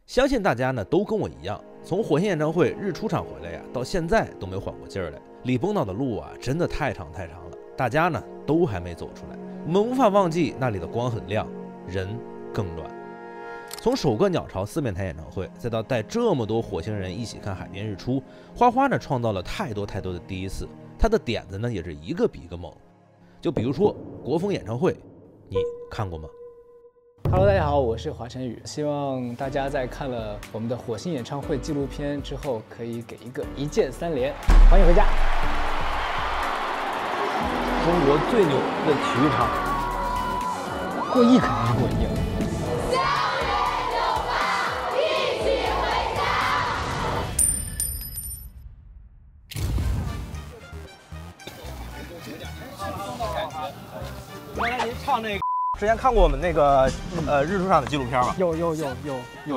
相信大家呢都跟我一样，从火星演唱会日出场回来呀，到现在都没缓过劲儿来。离崩岛的路啊，真的太长太长了，大家呢都还没走出来。我们无法忘记那里的光很亮，人更暖。从首个鸟巢四面台演唱会，再到带这么多火星人一起看海边日出，花花呢创造了太多的第一次，他的点子呢也是一个比一个猛。就比如说国风演唱会，你看过吗？ Hello， 大家好，我是华晨宇。希望大家在看了我们的火星演唱会纪录片之后，可以给一个一键3连，欢迎回家。中国最牛的体育场，过亿肯定是过亿了。刚才您唱那个。 之前看过我们那个日出场的纪录片吗？有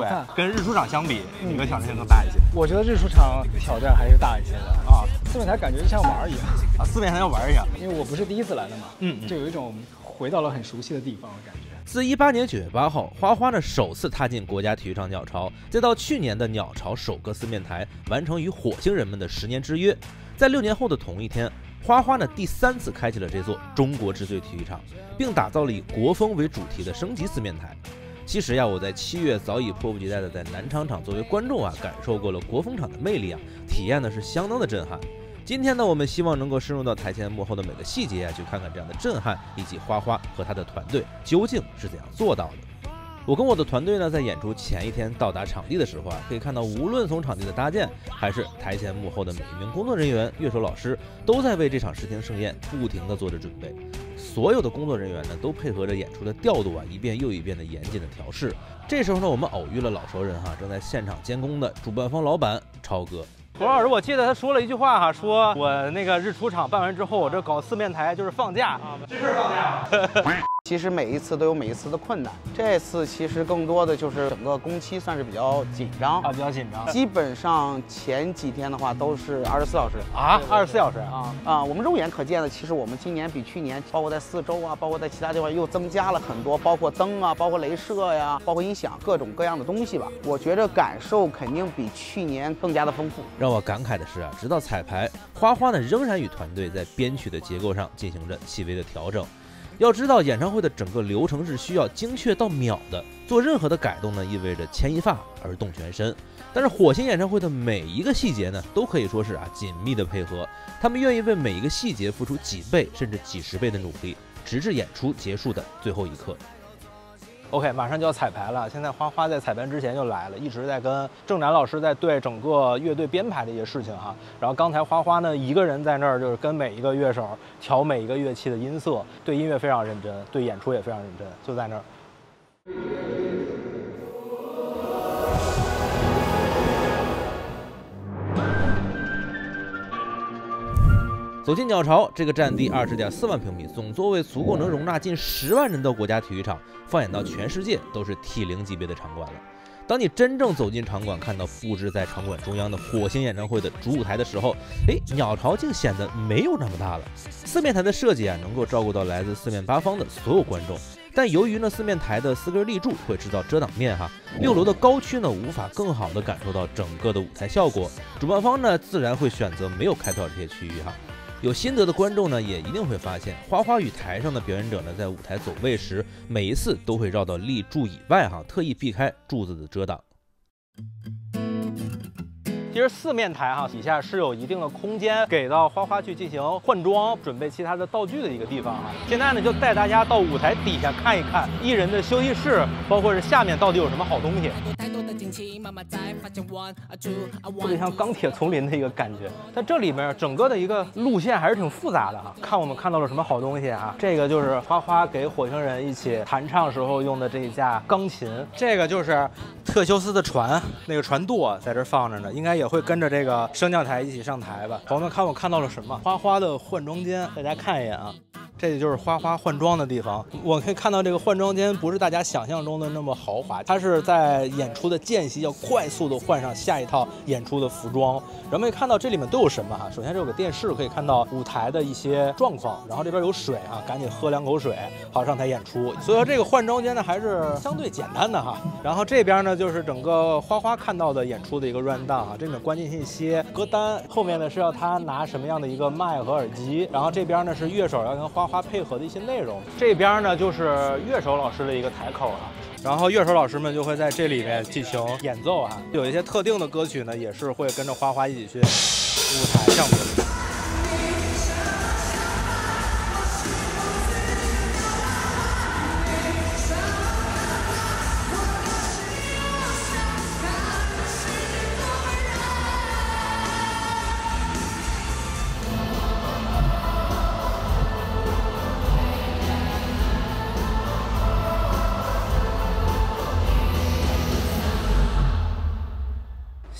看。跟日出场相比，哪个挑战性更大一些？我觉得日出场挑战还是大一些的啊。四面台感觉就像玩一样啊，四面台要玩一样。因为我不是第一次来的嘛，就有一种回到了很熟悉的地方的感觉。自18年9月8号，花花呢首次踏进国家体育场鸟巢，再到去年的鸟巢首个四面台完成与火星人们的10年之约，在6年后的同一天。 花花呢第3次开启了这座中国之最体育场，并打造了以国风为主题的升级四面台。其实呀，我在7月早已迫不及待的在南昌场作为观众啊，感受过了国风场的魅力啊，体验的是相当的震撼。今天呢，我们希望能够深入到台前幕后的每个细节啊，去看看这样的震撼，以及花花和他的团队究竟是怎样做到的。 我跟我的团队呢，在演出前一天到达场地的时候啊，可以看到，无论从场地的搭建，还是台前幕后的每一名工作人员、乐手、老师，都在为这场视听盛宴不停地做着准备。所有的工作人员呢，都配合着演出的调度啊，一遍又一遍的严谨的调试。这时候呢，我们偶遇了老熟人哈，正在现场监工的主办方老板超哥。 胡老师，我记得他说了一句话哈，说我那个日出场办完之后，我这搞四面台就是放假啊，这是放假。其实每一次都有每一次的困难，这次其实更多的就是整个工期算是比较紧张啊，比较紧张。基本上前几天的话都是24小时啊，24小时啊。我们肉眼可见的，其实我们今年比去年，包括在4周啊，包括在其他地方又增加了很多，包括灯啊，包括镭射呀，包括音响各种各样的东西吧。我觉着感受肯定比去年更加的丰富。让我感慨的是啊，直到彩排，花花呢仍然与团队在编曲的结构上进行着细微的调整。 要知道，演唱会的整个流程是需要精确到秒的，做任何的改动呢，意味着牵一发而动全身。但是火星演唱会的每一个细节呢，都可以说是紧密的配合，他们愿意为每一个细节付出几倍甚至几10倍的努力，直至演出结束的最后一刻。 OK， 马上就要彩排了。现在花花在彩排之前就来了，一直在跟郑楠老师在对整个乐队编排的一些事情哈。然后刚才花花呢一个人在那儿就是跟每一个乐手调每一个乐器的音色，对音乐非常认真，对演出也非常认真，就在那儿。 走进鸟巢，这个占地20.4万平米、总座位足够能容纳近10万人的国家体育场，放眼到全世界都是 T0级别的场馆了。当你真正走进场馆，看到布置在场馆中央的火星演唱会的主舞台的时候，鸟巢竟显得没有那么大了。四面台的设计啊，能够照顾到来自四面八方的所有观众，但由于呢四面台的4根立柱会制造遮挡面哈，6楼的高区呢无法更好的感受到整个的舞台效果，主办方呢自然会选择没有开票这些区域哈。 有心得的观众呢，也一定会发现，花花与台上的表演者呢，在舞台走位时，每一次都会绕到立柱以外哈，特意避开柱子的遮挡。 其实四面台哈底下是有一定的空间给到花花去进行换装、准备其他的道具的一个地方哈。现在呢就带大家到舞台底下看一看艺人的休息室，包括是下面到底有什么好东西。特别像钢铁丛林的一个感觉。但这里面整个的一个路线还是挺复杂的哈。看我们看到了什么好东西啊？这个就是花花给火星人一起弹唱时候用的这一架钢琴。这个就是特修斯的船，那个船舵在这放着呢，应该也会跟着这个升降台一起上台吧。朋友们看我看到了什么？花花的换装间，大家看一眼啊。这就是花花换装的地方，我可以看到这个换装间不是大家想象中的那么豪华，它是在演出的间隙要快速的换上下一套演出的服装。人们可以看到这里面都有什么哈？首先这有个电视，可以看到舞台的一些状况，然后这边有水啊，赶紧喝2口水，好上台演出。所以说这个换装间呢还是相对简单的哈。然后这边呢就是整个花花看到的演出的一个 run down 哈，这里面关键信息、歌单，后面呢是要他拿什么样的一个麦和耳机，然后这边呢是乐手要跟花花配合的一些内容，这边呢就是乐手老师的一个台口啊，然后乐手老师们就会在这里面进行演奏啊，有一些特定的歌曲呢也是会跟着花花一起去舞台上面。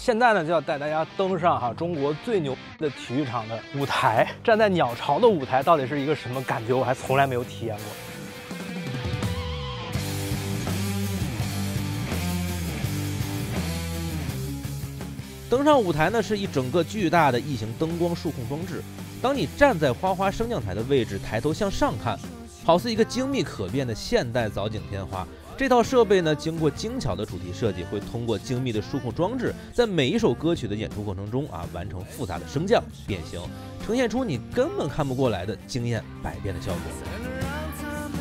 现在呢，就要带大家登上中国最牛的体育场的舞台，站在鸟巢的舞台到底是一个什么感觉，我还从来没有体验过。登上舞台呢，是一整个巨大的异形灯光数控装置。当你站在花花升降台的位置，抬头向上看，好似一个精密可变的现代藻井天花。这套设备呢，经过精巧的主题设计，会通过精密的数控装置，在每一首歌曲的演出过程中完成复杂的升降、变形，呈现出你根本看不过来的惊艳百变的效果。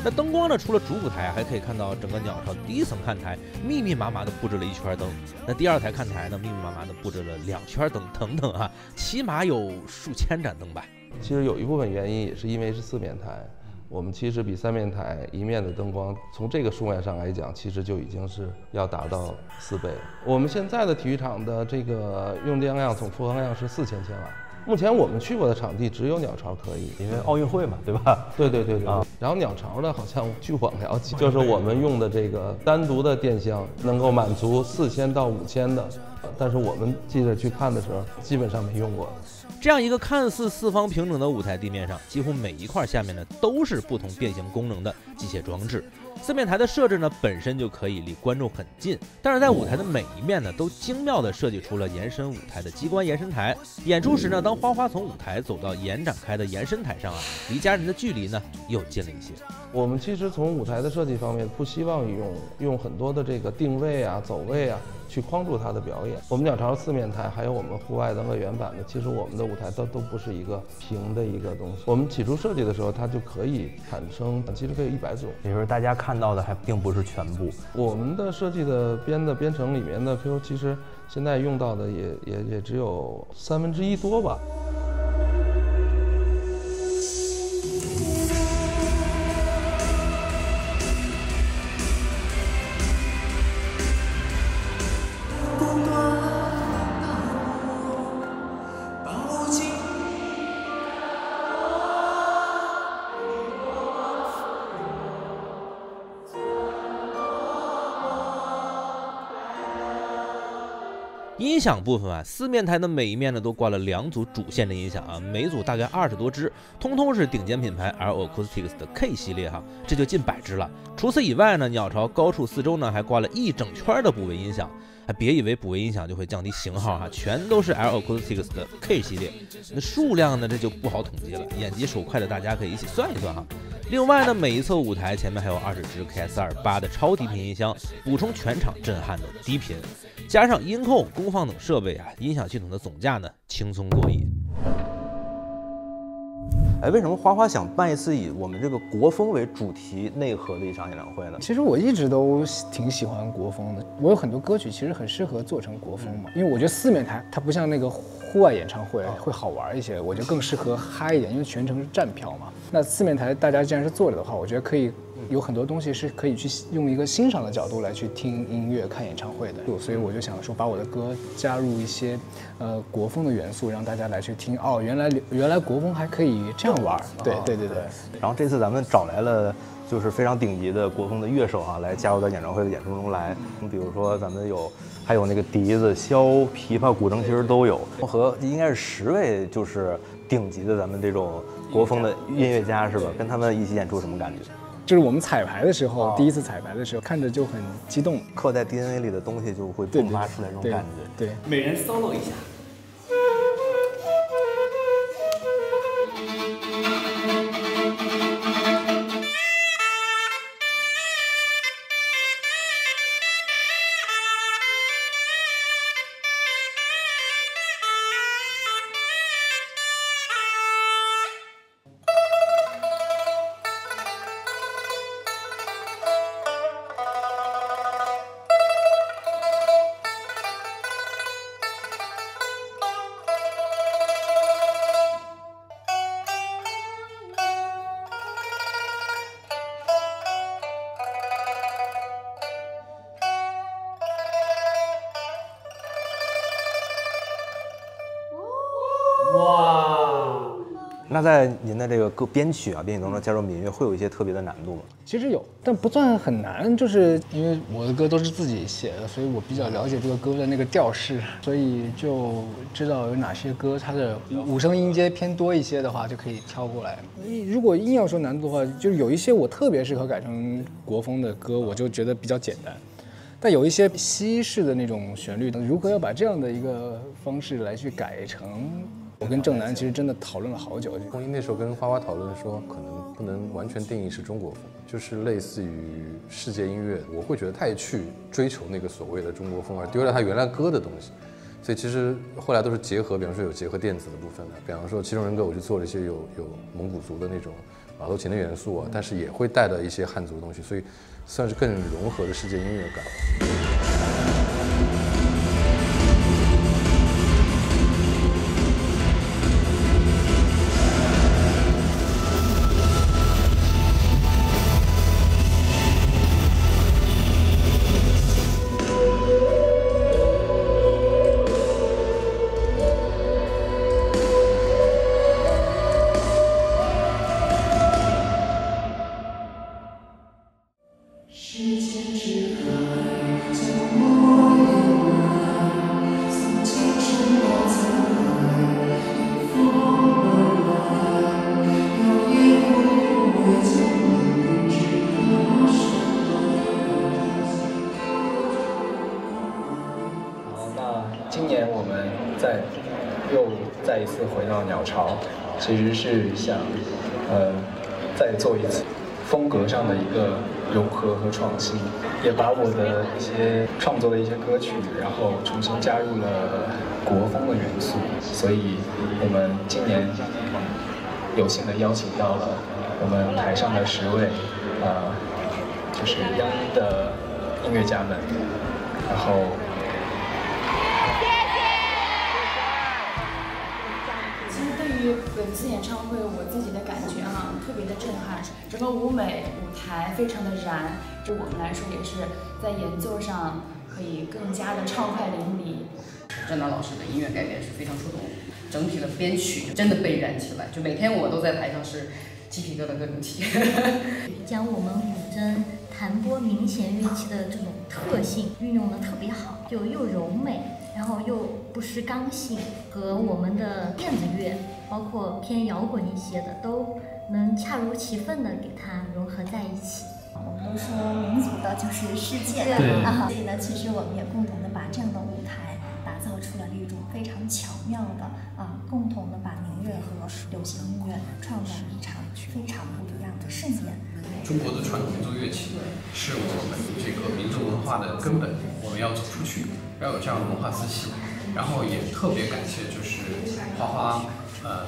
那灯光呢，除了主舞台，还可以看到整个鸟巢第一层看台密密麻麻的布置了1圈灯，那第2台看台呢，密密麻麻的布置了2圈灯，等等起码有数千盏灯吧。其实有一部分原因也是因为是4面台。我们其实比3面台一面的灯光，从这个数量上来讲，其实就已经是要达到4倍了。我们现在的体育场的这个用电量总负荷量是4000千瓦。目前我们去过的场地只有鸟巢可以，因为奥运会嘛，对吧？对。然后鸟巢呢，好像据我了解，就是我们用的这个单独的电箱能够满足4000到5000的，但是我们记得去看的时候，基本上没用过。这样一个看似4方平整的舞台地面上，几乎每一块下面呢都是不同变形功能的机械装置。4面台的设置呢本身就可以离观众很近，但是在舞台的每一面呢都精妙地设计出了延伸舞台的机关延伸台。演出时呢，当花花从舞台走到延展开的延伸台上离家人的距离呢又近了一些。我们其实从舞台的设计方面不希望用很多的这个定位走位去框住它的表演。我们鸟巢4面台还有我们户外的乐园版的，其实我们的舞台都不是一个平的一个东西。我们起初设计的时候，它就可以产生，其实可以100种。也就是大家看到的还并不是全部。我们的设计的编程里面的 PO， 其实现在用到的也只有1/3多吧。音响部分4面台的每一面呢都挂了2组主线的音响每组大概20多支，通通是顶尖品牌 RO Acoustics 的 K 系列这就近100支了。除此以外呢，鸟巢高处4周呢还挂了1整圈的补位音响。别以为补位音响就会降低型号全都是 RO Acoustics 的 K 系列，那数量呢这就不好统计了，眼疾手快的大家可以一起算一算另外呢，每一侧舞台前面还有20支 KS28 的超低频音箱，补充全场震撼的低频，加上音控、功放等设备音响系统的总价呢轻松过亿。为什么花花想办一次以我们这个国风为主题内核的一场演唱会呢？其实我一直都挺喜欢国风的，我有很多歌曲其实很适合做成国风嘛，因为我觉得4面台它不像那个户外演唱会会好玩一些，我觉得更适合嗨一点，因为全程是站票嘛。那4面台大家既然是坐着的话，我觉得可以有很多东西是可以去用一个欣赏的角度来去听音乐、看演唱会的，所以我就想说把我的歌加入一些国风的元素，让大家来去听原来国风还可以这样玩。对。然后这次咱们找来了就是非常顶级的国风的乐手啊，来加入到演唱会的演出中来。比如说咱们还有那个笛子、箫、琵琶、古筝，其实都有，和应该是10位就是顶级的咱们这种国风的音乐家是吧？跟他们一起演出什么感觉？就是我们彩排的时候，第一次彩排的时候，看着就很激动，刻在 DNA 里的东西就会迸发出来这种感觉。对，每人 solo 一下。哇！那在您的这个编曲当中加入民乐，会有一些特别的难度吗？其实有，但不算很难，就是因为我的歌都是自己写的，所以我比较了解这个歌的那个调式，所以就知道有哪些歌它的五声音阶偏多一些的话，就可以挑过来。如果硬要说难度的话，就是有一些我特别适合改成国风的歌，我就觉得比较简单。但有一些西式的那种旋律，如何要把这样的一个方式来去改成？我跟郑楠其实真的讨论了好久。红衣那时候跟花花讨论说，可能不能完全定义是中国风，就是类似于世界音乐。我会觉得太去追求那个所谓的中国风，而丢掉它原来歌的东西。所以其实后来都是结合，比方说有结合电子的部分的，比方说《七重人格》，我去做了一些有蒙古族的那种马头琴的元素啊，但是也会带的一些汉族的东西，所以算是更融合的世界音乐感。今年我们又再一次回到鸟巢，其实是想再做一次风格上的一个融合和创新，也把我的一些创作的一些歌曲，然后重新加入了国风的元素，所以我们今年有幸的邀请到了我们台上的10位就是央音的音乐家们，然后。本次演唱会我自己的感觉特别的震撼，整个舞美舞台非常的燃，对我们来说也是在演奏上可以更加的畅快淋漓。郑楠老师的音乐改编是非常出众，整体的编曲真的被燃起来，就每天我都在台上是鸡皮疙瘩各种起。将我们古筝弹拨明弦乐器的这种特性运用得特别好，就又柔美，然后又不失刚性，和我们的电子乐，包括偏摇滚一些的，都能恰如其分地给它融合在一起。我们都说民族的就是世界的，所以呢，其实我们也共同的把这样的舞台打造出了一种非常巧妙的共同的把民乐和流行音乐创造一场非常不一样的盛宴。中国的传统民族乐器是我们这个民族文化的根本，我们要走出去，要有这样的文化自信。然后也特别感谢就是花花，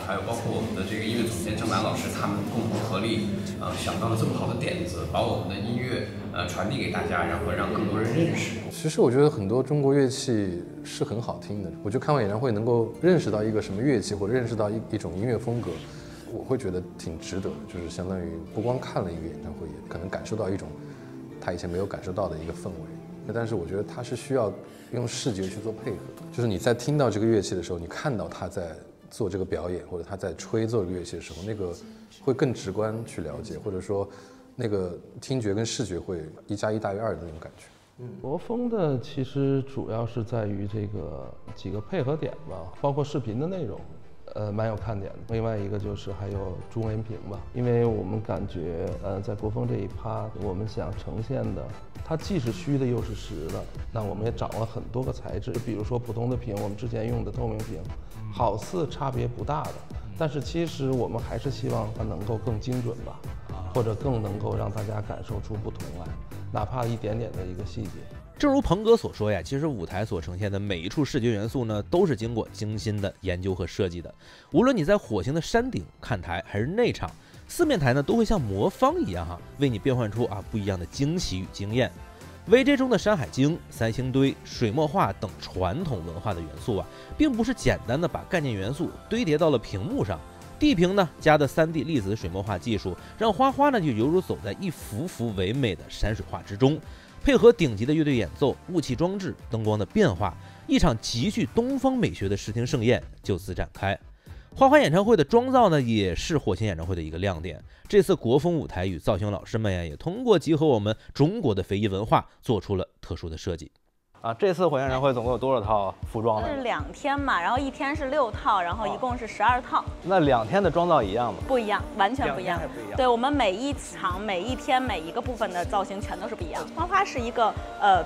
还有包括我们的这个音乐总监郑楠老师，他们共同合力，想到了这么好的点子，把我们的音乐传递给大家，然后让更多人认识。其实我觉得很多中国乐器是很好听的，我就看完演唱会能够认识到一个什么乐器，或者认识到一种音乐风格，我会觉得挺值得，就是相当于不光看了一个演唱会，也可能感受到一种他以前没有感受到的一个氛围。但是我觉得他是需要用视觉去做配合，就是你在听到这个乐器的时候，你看到他在做这个表演，或者他在吹奏这个乐器的时候，那个会更直观去了解，或者说那个听觉跟视觉会1+1大于2的那种感觉。国风的其实主要是在于这个几个配合点吧，包括视频的内容，蛮有看点的。另外一个就是还有中文屏吧，因为我们感觉在国风这一趴，我们想呈现的，它既是虚的又是实的。那我们也掌握了很多个材质，比如说普通的屏，我们之前用的透明屏，好似差别不大的，但是其实我们还是希望它能够更精准吧，或者更能够让大家感受出不同来。哪怕一点点的一个细节，正如鹏哥所说呀，其实舞台所呈现的每一处视觉元素呢，都是经过精心的研究和设计的。无论你在火星的山顶看台，还是内场，四面台呢，都会像魔方一样为你变换出不一样的惊喜与经验。VJ 中的山海经、三星堆、水墨画等传统文化的元素并不是简单的把概念元素堆叠到了屏幕上。地屏呢加的3D 粒子水墨画技术，让花花呢就犹如走在一幅幅唯美的山水画之中，配合顶级的乐队演奏、雾气装置、灯光的变化，一场极具东方美学的视听盛宴就此展开。花花演唱会的妆造呢，也是火星演唱会的一个亮点。这次国风舞台与造型老师们也通过集合我们中国的非遗文化，做出了特殊的设计。这次火星演唱会总共有多少套服装呢？是2天嘛，然后1天是6套，然后一共是12套。那2天的妆造一样吗？不一样，完全不一样。对，我们每一场、每一天、每一个部分的造型全都是不一样。花花是一个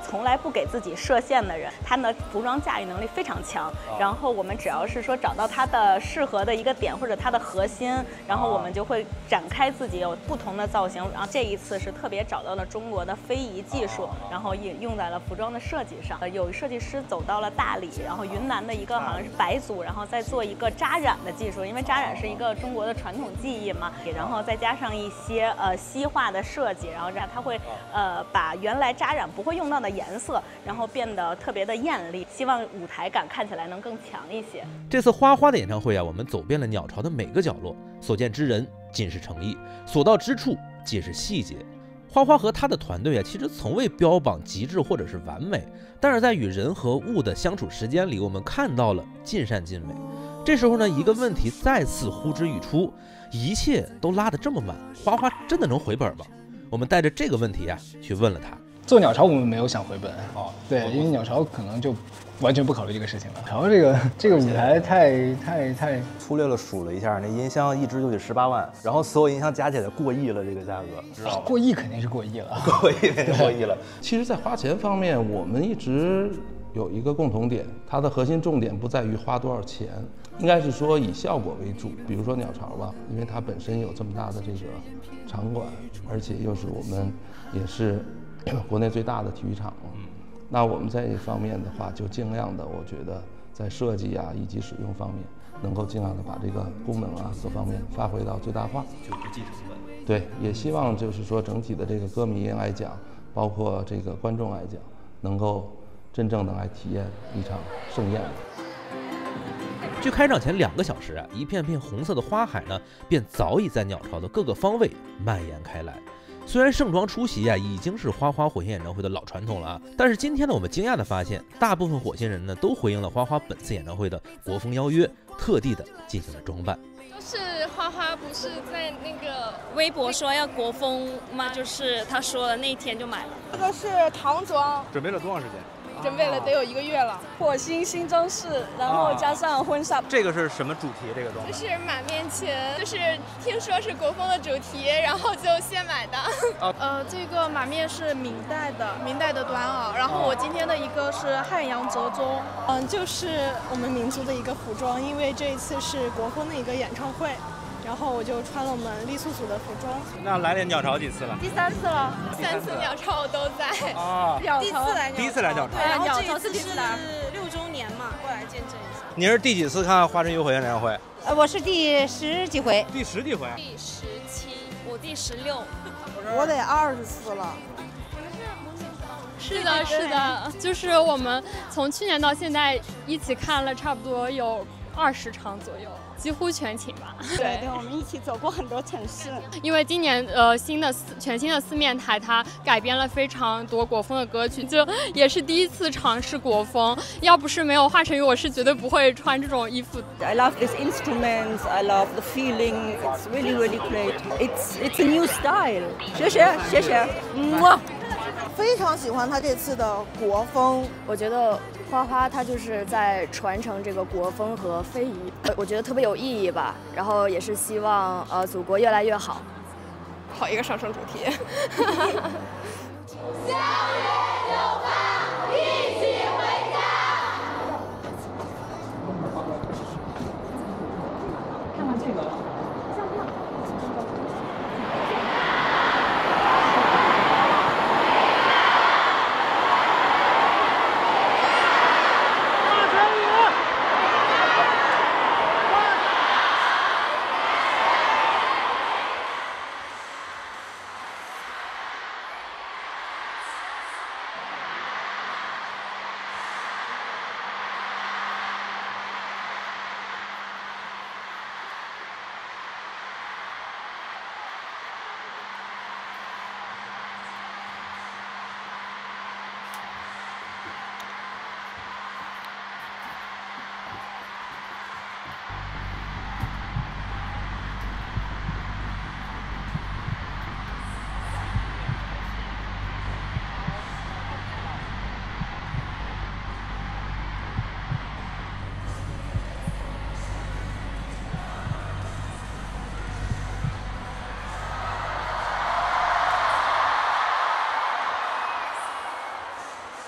从来不给自己设限的人，他的服装驾驭能力非常强。然后我们只要是说找到他的适合的一个点或者他的核心，然后我们就会展开自己有不同的造型。然后这一次是特别找到了中国的非遗技术，然后也用在了服装的设计上。有设计师走到了大理，然后云南的一个好像是白族，然后再做一个扎染的技术，因为扎染是一个中国的传统技艺嘛，然后再加上一些西化的设计，然后这样它会把原来扎染不会用到的颜色，然后变得特别的艳丽，希望舞台感看起来能更强一些。这次花花的演唱会我们走遍了鸟巢的每个角落，所见之人尽是诚意，所到之处皆是细节。花花和他的团队其实从未标榜极致或者是完美，但是在与人和物的相处时间里，我们看到了尽善尽美。这时候呢，一个问题再次呼之欲出：一切都拉得这么满，花花真的能回本吗？我们带着这个问题去问了他。做鸟巢我们没有想回本对，因为鸟巢可能就完全不考虑这个事情了。然后这个舞台太粗略了数了一下，那音箱一支就得18万，然后所有音箱加起来过亿了，这个价格，知道吗？过亿肯定是过亿了，过亿肯定过亿了。其实，在花钱方面，我们一直有一个共同点，它的核心重点不在于花多少钱，应该是说以效果为主。比如说鸟巢吧，因为它本身有这么大的这个场馆，而且又是我们也是国内最大的体育场嘛，那我们在这方面的话，就尽量的，我觉得在设计以及使用方面，能够尽量的把这个功能各方面发挥到最大化，就不计成本。对，也希望就是说整体的这个歌迷来讲，包括这个观众来讲，能够真正的来体验一场盛宴。距开场前2个小时一片片红色的花海呢，便早已在鸟巢的各个方位蔓延开来。虽然盛装出席已经是花花火星演唱会的老传统了但是今天呢，我们惊讶地发现，大部分火星人呢都回应了花花本次演唱会的国风邀约，特地的进行了装扮。就是花花不是在那个微博说要国风吗？就是他说的那一天就买了。这个是唐装，准备了多长时间？准备了得有1个月了。火星新装饰，然后加上婚纱。这个是什么主题？这个装扮？就是满面裙，就是听说是国风的主题，然后就现买的。这个马面是明代的短袄，然后我今天的一个是汉阳折中，就是我们民族的一个服装，因为这一次是国风的一个演唱会。然后我就穿了我们傈僳族的服装。那来鸟巢几次了？第3次了，3次鸟巢我都在。第一次来鸟巢。对，鸟巢这是6周年嘛，过来见证一下。你是第几次看花之于火焰演唱会？我是第10几回。第10几回？第17，我第16。我得20次了。是的，是的，就是我们从去年到现在一起看了差不多有20场左右。几乎全勤吧。对，我们一起走过很多城市。因为今年全新的四面台，它改编了非常多国风的歌曲，就也是第一次尝试国风。要不是没有华晨宇，我是绝对不会穿这种衣服。I love these instruments. I love the feeling. It's really great. It's a new style. 谢谢。非常喜欢他这次的国风。我觉得花花他就是在传承这个国风和非遗，我觉得特别有意义吧。然后也是希望祖国越来越好。好一个上升主题。看看这个。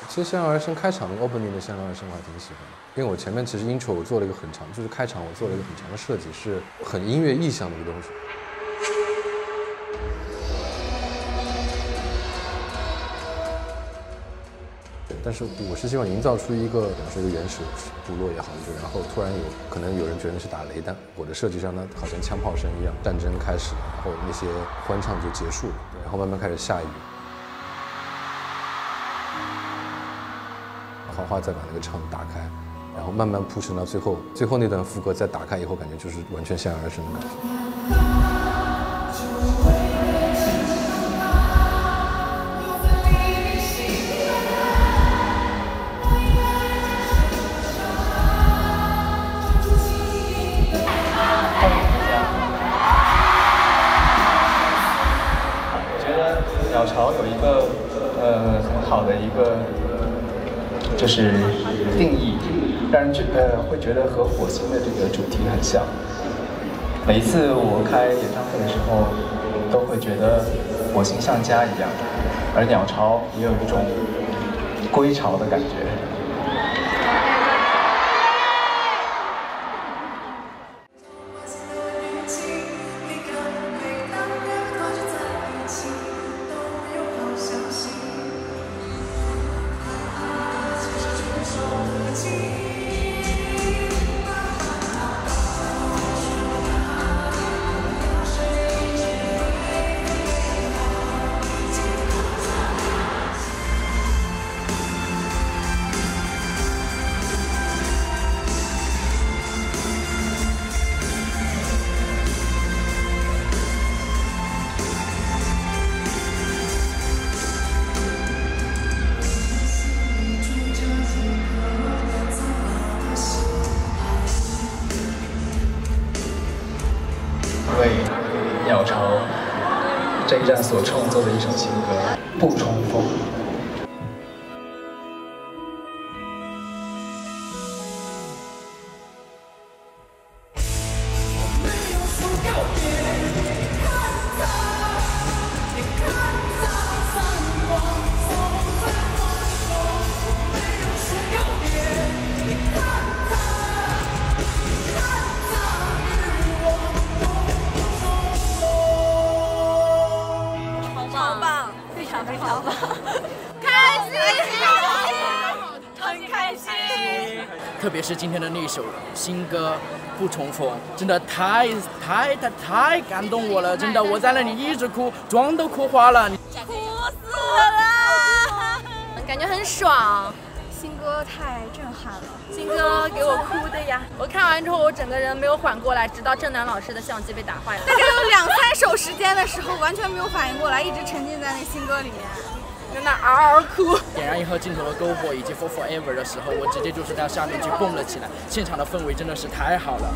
其实《相由而生》开场那个 opening 的《相由而生》我还挺喜欢的，因为我前面其实 intro 我做了一个很长，就是开场我做了一个很长的设计，是很音乐意象的一个东西。但是我是希望营造出一个，比方说一个原始部落也好，然后突然可能有人觉得是打雷弹，我的设计上呢好像枪炮声一样，战争开始了，然后那些欢唱就结束了，然后慢慢开始下雨。花花再把那个唱打开，然后慢慢铺陈到最后那段副歌再打开以后，感觉就是完全相由而生的感觉。我觉得鸟巢有一个很好的一个。就是定义，让人会觉得和火星的这个主题很像。每一次我开演唱会的时候，都会觉得火星像家一样，而鸟巢也有一种归巢的感觉。为鸟巢这一站所创作的一首情歌《不重逢》。特别是今天的那首新歌《不重逢》，真的太感动我了！真的，我在那里一直哭，妆都哭花了。哭死了，感觉很爽，新歌太震撼了，新歌给我哭的呀！我看完之后，我整个人没有缓过来，直到郑楠老师的相机被打坏了。大概有2、3首时间的时候，完全没有反应过来，一直沉浸在那新歌里面，在那嗷哭。点燃银河镜头的篝火以及 For Forever 的时候，我直接就是在下面去蹦了起来，现场的氛围真的是太好了。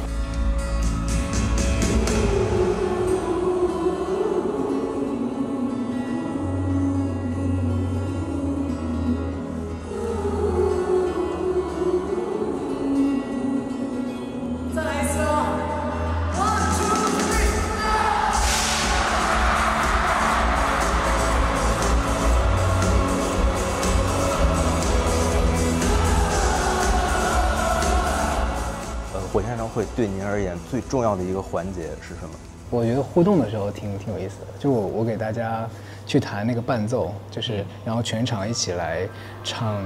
火箭演唱会对您而言最重要的一个环节是什么？我觉得互动的时候挺有意思的，就我给大家去弹那个伴奏，就是然后全场一起来唱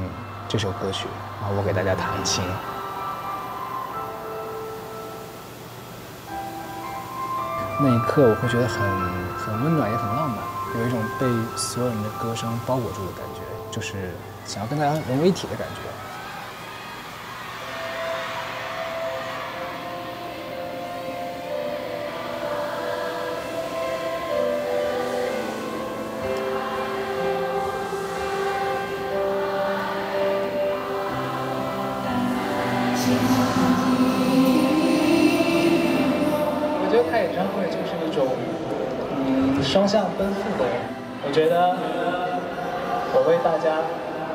这首歌曲，然后我给大家弹琴。那一刻我会觉得很温暖，也很浪漫，有一种被所有人的歌声包裹住的感觉，就是想要跟大家融为一体的感觉。我觉得开演唱会就是一种双向奔赴的。我觉得我为大家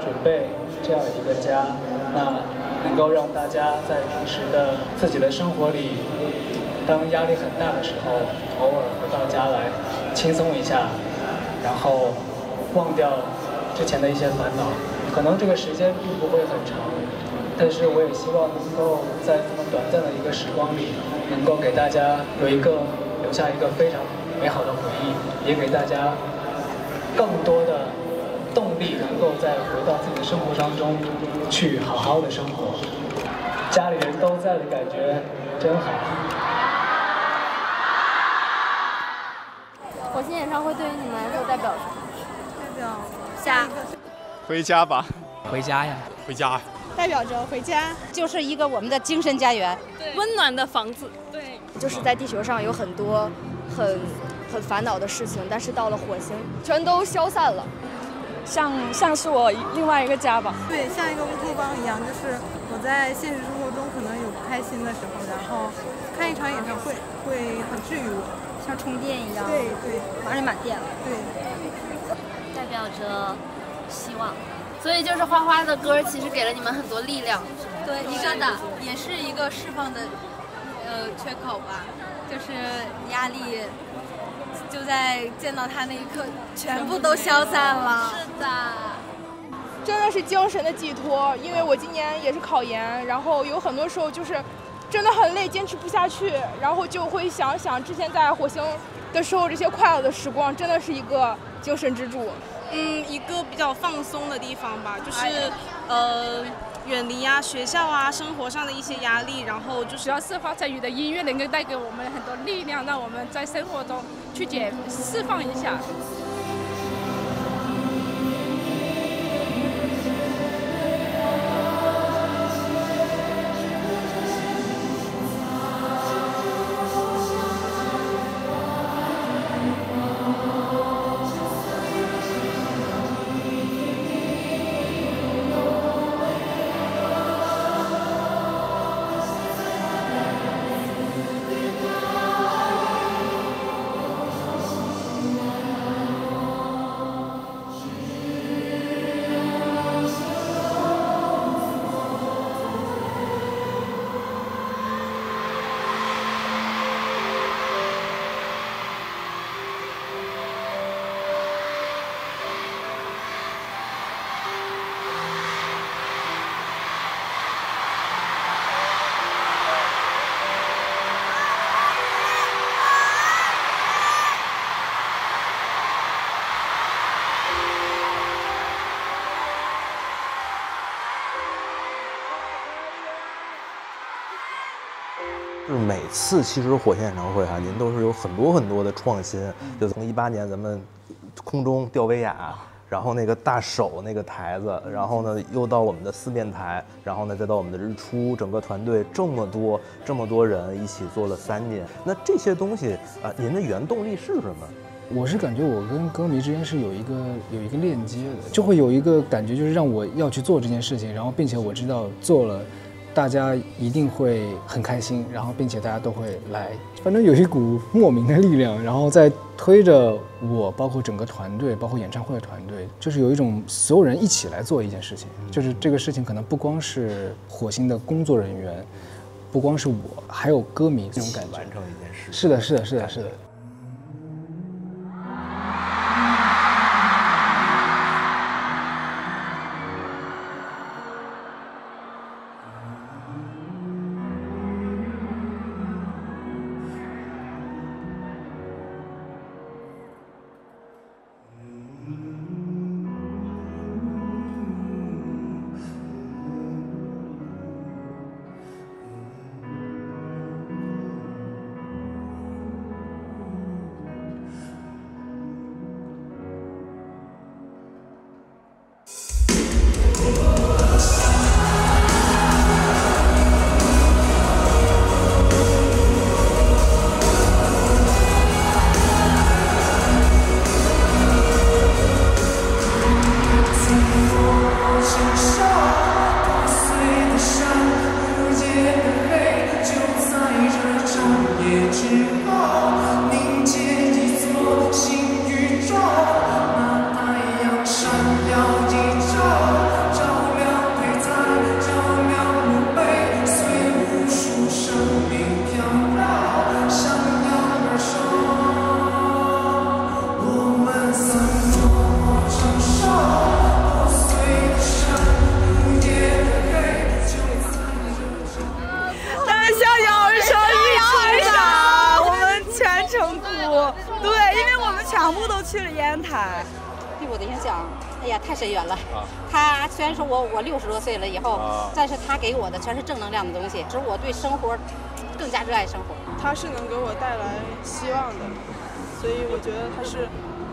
准备这样一个家，那能够让大家在平时的自己的生活里，当压力很大的时候，偶尔回到家来轻松一下，然后忘掉之前的一些烦恼。可能这个时间并不会很长，但是我也希望能够在这么短暂的一个时光里，能够给大家留下一个非常美好的回忆，也给大家更多的动力，能够再回到自己的生活当中去好好的生活。家里人都在的感觉真好。火星演唱会对于你们来说代表什么？代表家。回家吧，回家呀，回家，代表着回家，就是一个我们的精神家园，温暖的房子。对，就是在地球上有很多很烦恼的事情，但是到了火星，全都消散了，像是我另外一个家吧。对，像一个乌托邦一样，就是我在现实生活中可能有不开心的时候，然后看一场演唱会会很治愈我，像充电一样。对对，马上满电了。对，代表着希望，所以就是花花的歌其实给了你们很多力量。对，一个的也是一个释放的缺口吧，就是压力就在见到他那一刻全部都消散了。是的，真的是精神的寄托。因为我今年也是考研，然后有很多时候就是真的很累，坚持不下去，然后就会想想之前在火星的时候这些快乐的时光，真的是一个精神支柱。一个比较放松的地方吧，就是远离啊学校啊生活上的一些压力，然后就是要释放参与的音乐能够带给我们很多力量，让我们在生活中去释放一下。就是每次其实火星演唱会哈，您都是有很多的创新，就从18年咱们空中吊威亚，然后那个大手那个台子，然后呢又到我们的四面台，然后呢再到我们的日出，整个团队这么多人一起做了3年。那这些东西您的原动力是什么？我是感觉我跟歌迷之间是有一个链接的，就会有一个感觉，就是让我要去做这件事情，然后并且我知道做了，大家一定会很开心，然后并且大家都会来，反正有一股莫名的力量，然后在推着我，包括整个团队，包括演唱会的团队，就是有一种所有人一起来做一件事情，就是这个事情可能不光是火星的工作人员，不光是我，还有歌迷这种感觉，完成一件事。是的，是的，是的，是的。全部都去了烟台，对我的影响，哎呀，太深远了。他虽然说我60多岁了以后，但是他给我的全是正能量的东西，使我对生活更加热爱生活。他是能给我带来希望的，所以我觉得他是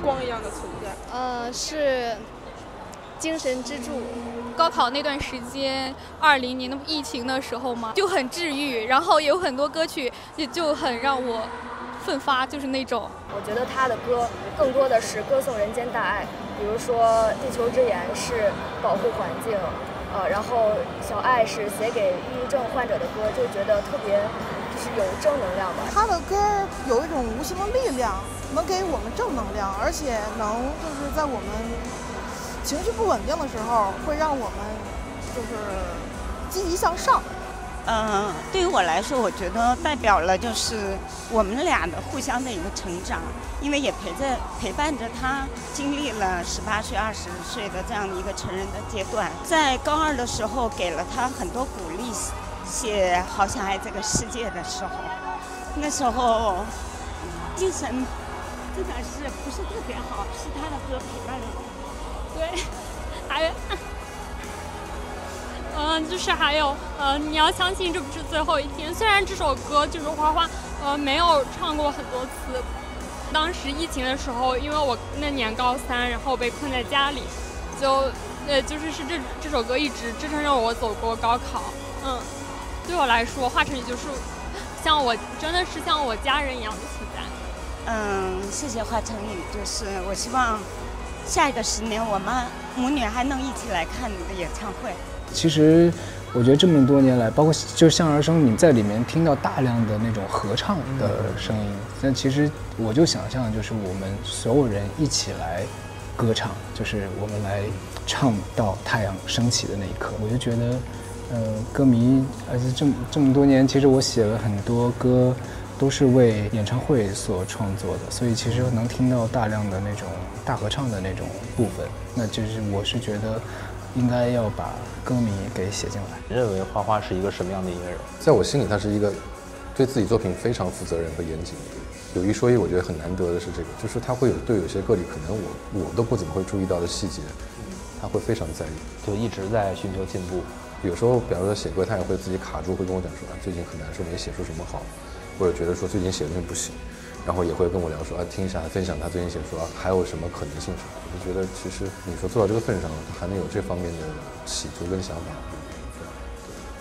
光一样的存在。是精神支柱。高考那段时间，20年的疫情的时候嘛，就很治愈，然后有很多歌曲也就很让我奋发，就是那种。我觉得他的歌更多的是歌颂人间大爱，比如说《地球之眼》是保护环境，然后小爱是写给抑郁症患者的歌，就觉得特别就是有正能量吧。他的歌有一种无形的力量，能给我们正能量，而且能就是在我们情绪不稳定的时候，会让我们就是积极向上。对于我来说，我觉得代表了就是我们俩的互相的一个成长，因为也陪伴着他经历了18岁、20岁的这样的一个成人的阶段，在高2的时候给了他很多鼓励，写《好想爱这个世界》的时候，那时候精神真的是不是特别好，是他的歌陪伴了我。对，还有。就是还有，你要相信这不是最后一天。虽然这首歌就是花花，没有唱过很多次。当时疫情的时候，因为我那年高3，然后被困在家里，就是这首歌一直支撑着我走过高考。对我来说，华晨宇就是真的是像我家人一样的存在。谢谢华晨宇，就是我希望下一个10年，我们母女还能一起来看你的演唱会。其实我觉得这么多年来，包括就相儿生，你在里面听到大量的那种合唱的声音，但其实我就想象，就是我们所有人一起来歌唱，就是我们来唱到太阳升起的那一刻。我就觉得，歌迷，而且这么多年，其实我写了很多歌，都是为演唱会所创作的，所以其实能听到大量的那种大合唱的那种部分，那就是我是觉得应该要把歌迷给写进来。认为花花是一个什么样的音乐人？在我心里，他是一个对自己作品非常负责任和严谨的。有一说一，我觉得很难得的是这个，就是他会对有些歌里可能我都不怎么会注意到的细节，他会非常在意，就一直在寻求进步。有时候，比方说写歌，他也会自己卡住，会跟我讲说，最近很难受，没写出什么好，或者觉得说最近写的东西不行。然后也会跟我聊说听一下分享他最近写说还有什么可能性什么。我就觉得其实你说做到这个份上，他还能有这方面的企图跟想法。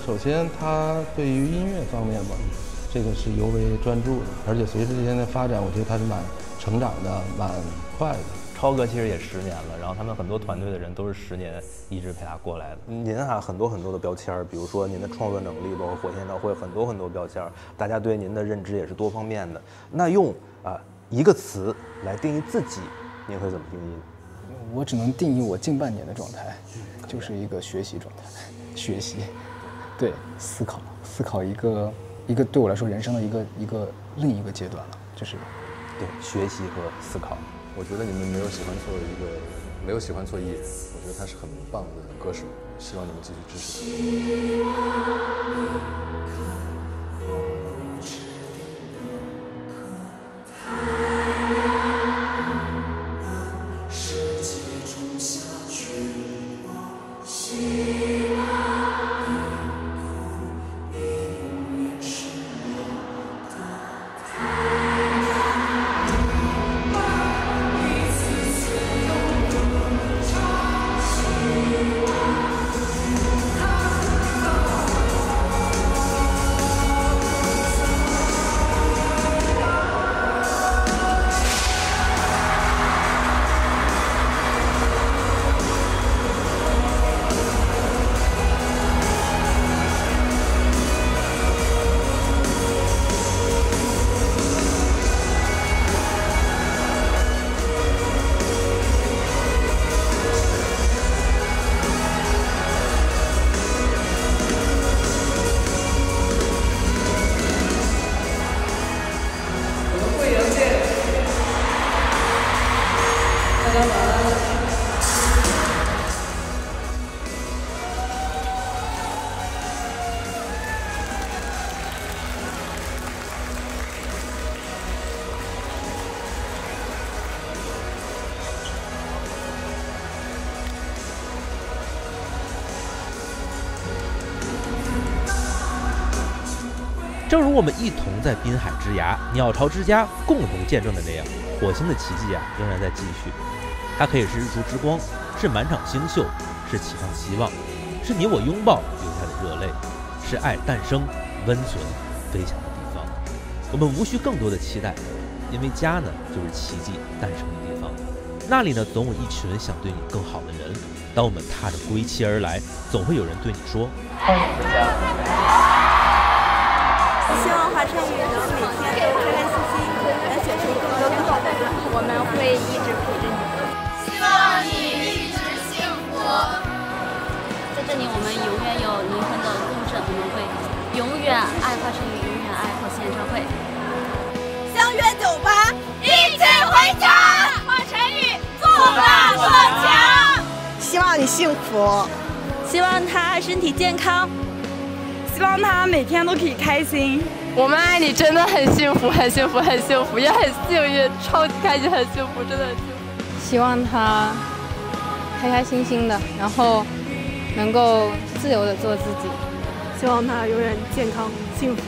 首先，他对于音乐方面嘛，这个是尤为专注的，而且随着这些年的发展，我觉得他是蛮成长的，蛮快的。超哥其实也10年了，然后他们很多团队的人都是10年一直陪他过来的。您很多的标签，比如说您的创作能力，包括火线照会很多标签，大家对您的认知也是多方面的。那用一个词来定义自己，您会怎么定义呢？我只能定义我近半年的状态，就是一个学习状态，学习，对，思考一个对我来说人生的另一个阶段了，就是对学习和思考。我觉得你们没有喜欢做艺人，我觉得他是很棒的歌手，希望你们继续支持正如我们一同在滨海之崖、鸟巢之家共同见证的那样，火星的奇迹仍然在继续。它可以是日出之光，是满场星宿，是启放希望，是你我拥抱留下的热泪，是爱诞生、温存、飞翔的地方。我们无需更多的期待，因为家呢就是奇迹诞生的地方。那里呢总有一群想对你更好的人。当我们踏着归期而来，总会有人对你说：“欢迎回家。”希望华晨宇能每天都开开心心，能写出更多更好的歌，我们会一直陪着你。希望你一直幸福。在这里，我们永远有灵魂的共振，我们会永远爱华晨宇，永远爱火线演唱会。相约酒吧，一起回家。华晨宇，做大做强。希望你幸福，希望他身体健康。希望他每天都可以开心。我们爱你，真的很幸福，很幸福，很幸福，也很幸运，超级开心，很幸福，真的很幸福。希望他开开心心的，然后能够自由的做自己。希望他永远健康幸福。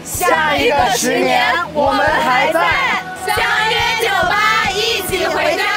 下一个10年，我们还在。相约酒吧，一起回家。